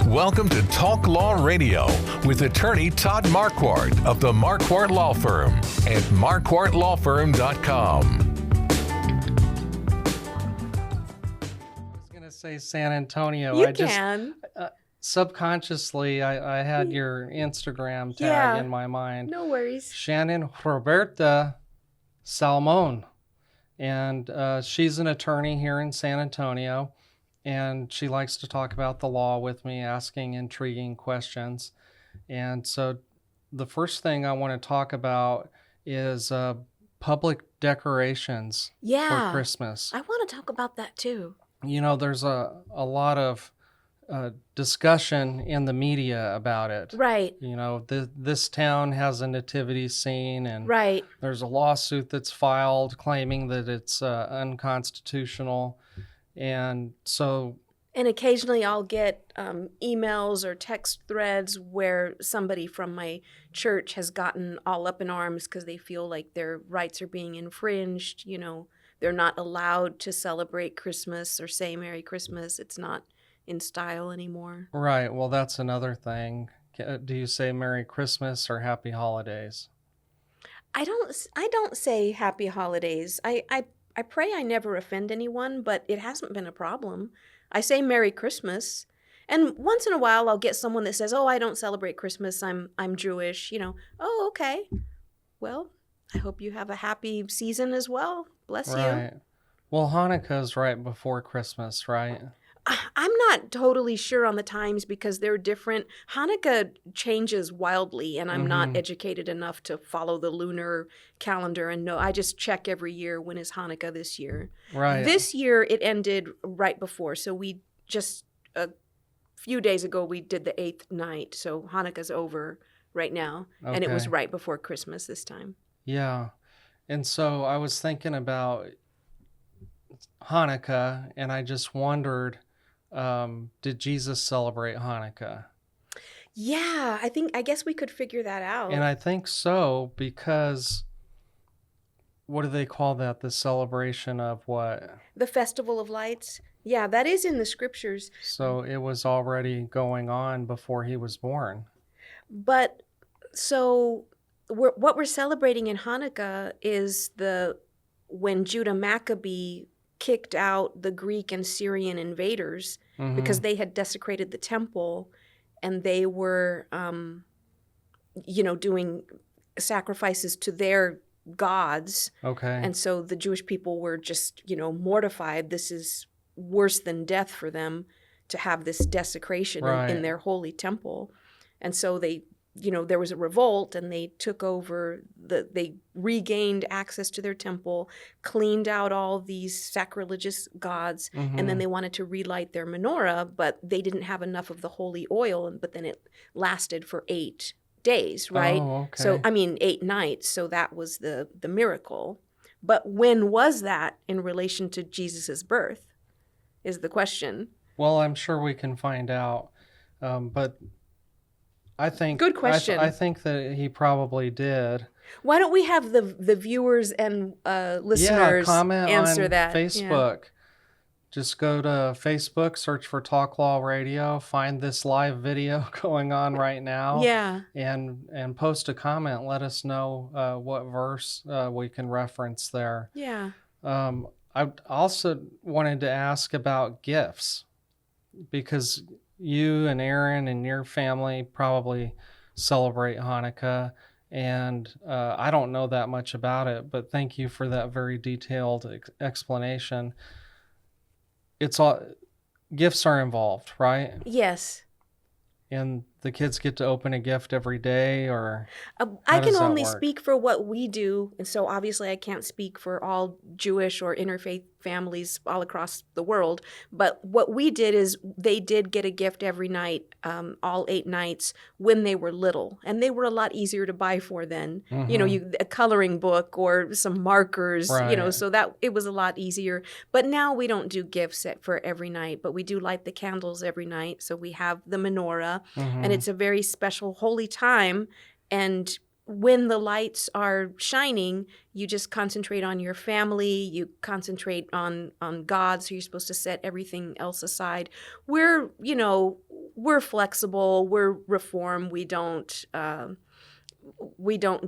Welcome to Talk Law Radio with attorney Todd Marquardt of the Marquardt Law Firm at marquardtlawfirm.com. I was going to say San Antonio. You can. Subconsciously, I had your Instagram tag in my mind. No worries. Shannon Roberta Salmon. And she's an attorney here in San Antonio. And she likes to talk about the law with me, asking intriguing questions. And so the first thing I want to talk about is public decorations for Christmas. I want to talk about that too. You know, there's a lot of discussion in the media about it. Right. You know, this town has a nativity scene, and right. There's a lawsuit that's filed claiming that it's unconstitutional. And occasionally I'll get emails or text threads where somebody from my church has gotten all up in arms because they feel like their rights are being infringed. You know, they're not allowed to celebrate Christmas or say Merry Christmas. It's not in style anymore. Right. Well, that's another thing. Do you say Merry Christmas or Happy Holidays? I don't say Happy Holidays. I pray I never offend anyone, but it hasn't been a problem. I say Merry Christmas. And once in a while I'll get someone that says, "Oh, I don't celebrate Christmas. I'm Jewish." You know, "Oh, okay. Well, I hope you have a happy season as well. Bless right. you." Well, Hanukkah's right before Christmas, right? I'm not totally sure on the times because they're different. Hanukkah changes wildly, and I'm not educated enough to follow the lunar calendar and know. I just check every year, when is Hanukkah this year. Right. This year, it ended right before. So we just, a few days ago, we did the 8th night. So Hanukkah's over right now, and it was right before Christmas this time. Yeah. And so I was thinking about Hanukkah, and I just wondered, did Jesus celebrate Hanukkah? Yeah, I guess we could figure that out. And I think so, because what do they call that? The celebration of what? The Festival of Lights. Yeah, that is in the scriptures. So it was already going on before he was born. But so what we're celebrating in Hanukkah is when Judah Maccabee kicked out the Greek and Syrian invaders because they had desecrated the temple, and they were, doing sacrifices to their gods. Okay. And so the Jewish people were just, mortified. This is worse than death for them to have this desecration in their holy temple. And so they, there was a revolt, and they took over, they regained access to their temple, cleaned out all these sacrilegious gods, and then they wanted to relight their menorah, but they didn't have enough of the holy oil, but then it lasted for 8 days, right? Oh, okay. So, 8 nights, so that was the miracle. But when was that in relation to Jesus's birth is the question. Well, I'm sure we can find out, but I think good question. I think that he probably did. Why don't we have the viewers and listeners comment answer on that? Facebook. Yeah. Just go to Facebook, search for Talk Law Radio, find this live video going on right now. Yeah. And post a comment. Let us know what verse we can reference there. Yeah. I also wanted to ask about gifts, because you and Aaron and your family probably celebrate Hanukkah, and I don't know that much about it, but thank you for that very detailed explanation. It's all gifts are involved, right? Yes. And the kids get to open a gift every day, or I can only speak for what we do, and so obviously I can't speak for all Jewish or interfaith families all across the world. But what we did is they did get a gift every night, all 8 nights when they were little, and they were a lot easier to buy for then. A coloring book or some markers, so that it was a lot easier. But now we don't do gifts for every night, but we do light the candles every night. So we have the menorah, and it's a very special holy time, and when the lights are shining, you just concentrate on your family, you concentrate on God, so you're supposed to set everything else aside. We're we're flexible, we're reform. We don't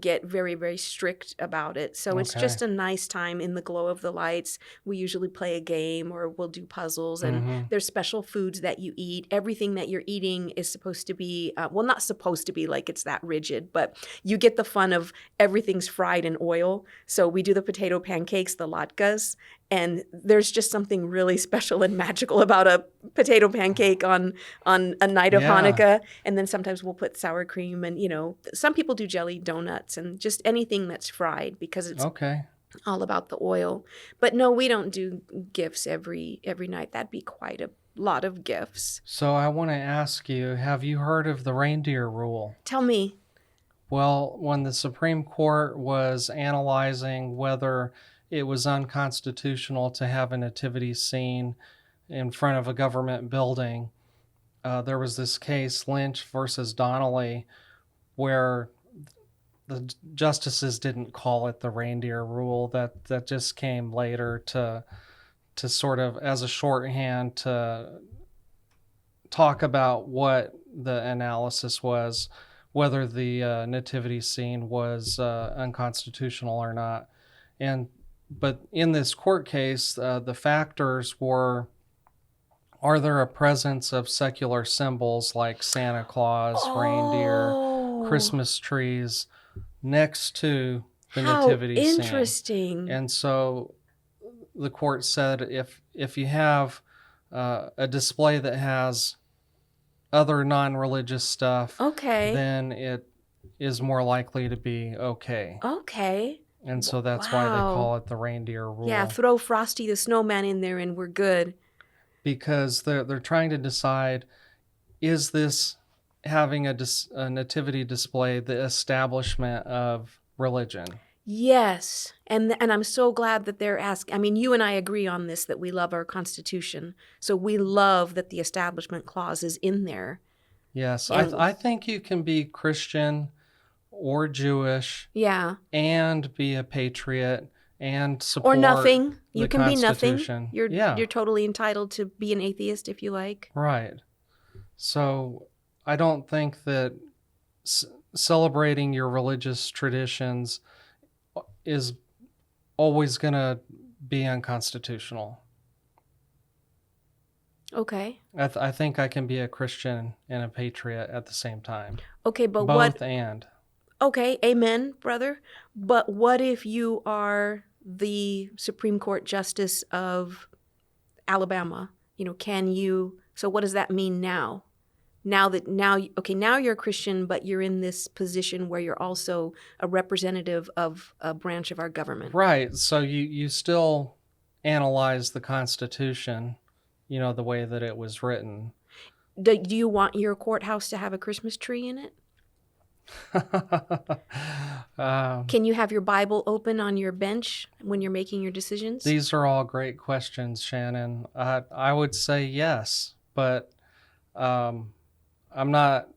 get very, very strict about it. So it's just a nice time in the glow of the lights. We usually play a game or we'll do puzzles, and there's special foods that you eat. Everything that you're eating is supposed to be, well, not supposed to be like it's that rigid, but you get the fun of everything's fried in oil. So we do the potato pancakes, the Latkes, and there's just something really special and magical about a potato pancake on a night of Hanukkah. And then sometimes we'll put sour cream, and some people do jelly donuts and just anything that's fried because it's all about the oil. But no, we don't do gifts every night. That'd be quite a lot of gifts. So I want to ask you, have you heard of the reindeer rule? Tell me. Well, when the Supreme Court was analyzing whether it was unconstitutional to have a nativity scene in front of a government building, there was this case, Lynch versus Donnelly, where the justices didn't call it the reindeer rule. That just came later to sort of as a shorthand to talk about what the analysis was, whether the nativity scene was unconstitutional or not. But in this court case, the factors were, are there a presence of secular symbols like Santa Claus, reindeer, Christmas trees next to the nativity scene? Interesting. And so the court said if you have a display that has other non-religious stuff, then it is more likely to be okay. Okay. And so that's why they call it the reindeer rule. Yeah, throw Frosty the Snowman in there and we're good. Because they're trying to decide, is this having a nativity display the establishment of religion? Yes. And I'm so glad that they're asking. I mean, you and I agree on this, that we love our Constitution. So we love that the Establishment Clause is in there. Yes. I think you can be Christian or Jewish and be a patriot and support or nothing. You can be nothing. You're totally entitled to be an atheist if you like. Right. So I don't think that celebrating your religious traditions is always going to be unconstitutional. Okay. I think I can be a Christian and a patriot at the same time. Okay, but both and. Okay, amen, brother. But what if you are the Supreme Court Justice of Alabama? Can you? So what does that mean now? Now you're a Christian, but you're in this position where you're also a representative of a branch of our government. Right. So you still analyze the Constitution, the way that it was written. Do you want your courthouse to have a Christmas tree in it? Can you have your Bible open on your bench when you're making your decisions? These are all great questions, Shannon. I would say yes, but I'm not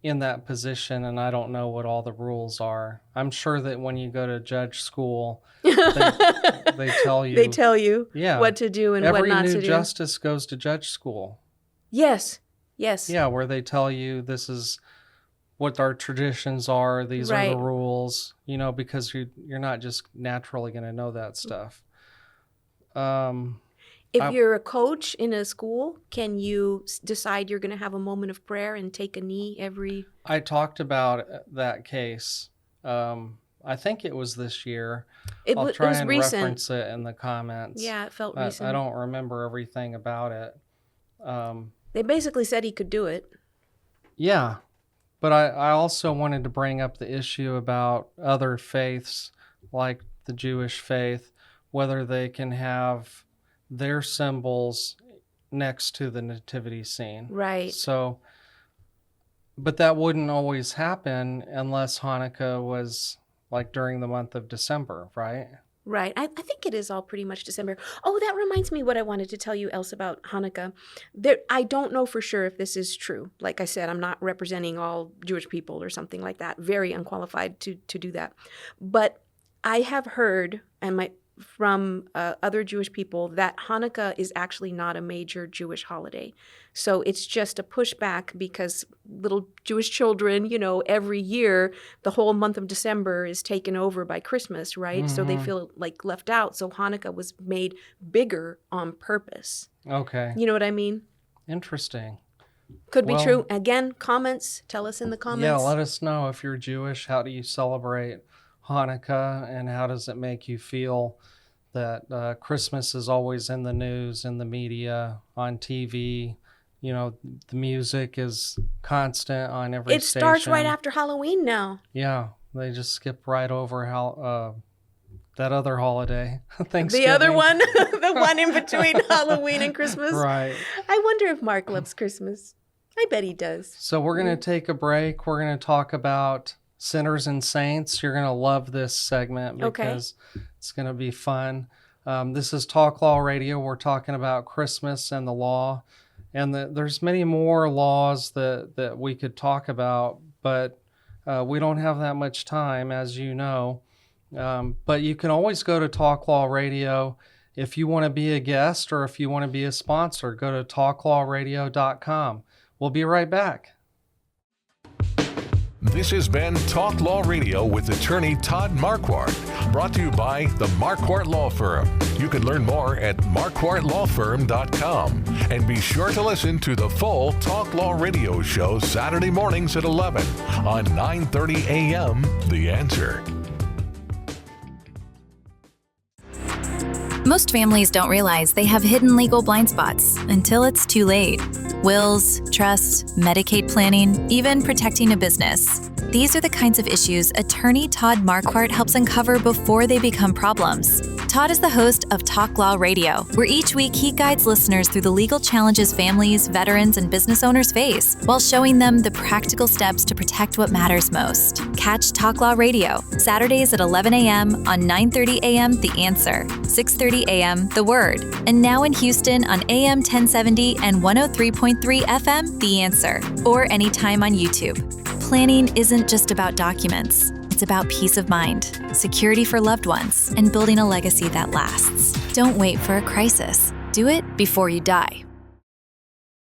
in that position, and I don't know what all the rules are. I'm sure that when you go to judge school, they tell you. They tell you what to do and what not to do. Every new justice goes to judge school. Yes. Yeah, where they tell you this is what our traditions are. These are the rules, because you're not just naturally going to know that stuff. If you're a coach in a school, can you decide you're going to have a moment of prayer and take a knee every... I talked about that case. I think it was this year. I'll try and reference it in the comments. Yeah, it felt recent. I don't remember everything about it. They basically said he could do it. Yeah. But I also wanted to bring up the issue about other faiths, like the Jewish faith, whether they can have their symbols next to the nativity scene. Right. So, but that wouldn't always happen unless Hanukkah was like during the month of December, right? Right. I think it is all pretty much December. Oh, that reminds me what I wanted to tell you else about Hanukkah. I don't know for sure if this is true. Like I said, I'm not representing all Jewish people or something like that. Very unqualified to do that. But I have heard, and from other Jewish people that Hanukkah is actually not a major Jewish holiday. So it's just a pushback because little Jewish children, every year, the whole month of December is taken over by Christmas, right? So they feel like left out. So Hanukkah was made bigger on purpose. Okay. You know what I mean? Interesting. Could be true. Again, comments. Tell us in the comments. Yeah, let us know if you're Jewish. How do you celebrate Hanukkah, and how does it make you feel that Christmas is always in the news, in the media, on TV? The music is constant on every station. It starts right after Halloween now. Yeah, they just skip right over that other holiday, Thanksgiving. The other one, the one in between Halloween and Christmas. Right. I wonder if Mark loves Christmas. I bet he does. So we're going to take a break. We're going to talk about sinners and saints. You're going to love this segment because it's going to be fun. This is Talk Law Radio. We're talking about Christmas and the law. And there's many more laws that we could talk about, but we don't have that much time, as you know. But you can always go to Talk Law Radio if you want to be a guest or if you want to be a sponsor. Go to talklawradio.com. We'll be right back. This has been Talk Law Radio with attorney Todd Marquardt, brought to you by the Marquardt Law Firm. You can learn more at marquardtlawfirm.com. And be sure to listen to the full Talk Law Radio show Saturday mornings at 11 on 9:30 a.m. The Answer. Most families don't realize they have hidden legal blind spots until it's too late. Wills, trusts, Medicaid planning, even protecting a business. These are the kinds of issues attorney Todd Marquardt helps uncover before they become problems. Todd is the host of Talk Law Radio, where each week he guides listeners through the legal challenges families, veterans, and business owners face, while showing them the practical steps to protect what matters most. Catch Talk Law Radio, Saturdays at 11 a.m. on 9:30 a.m. The Answer, 6:30 a.m. The Word, and now in Houston on AM 1070 and 103.3 FM The Answer, or anytime on YouTube. Planning isn't just about documents. It's about peace of mind, security for loved ones, and building a legacy that lasts. Don't wait for a crisis. Do it before you die.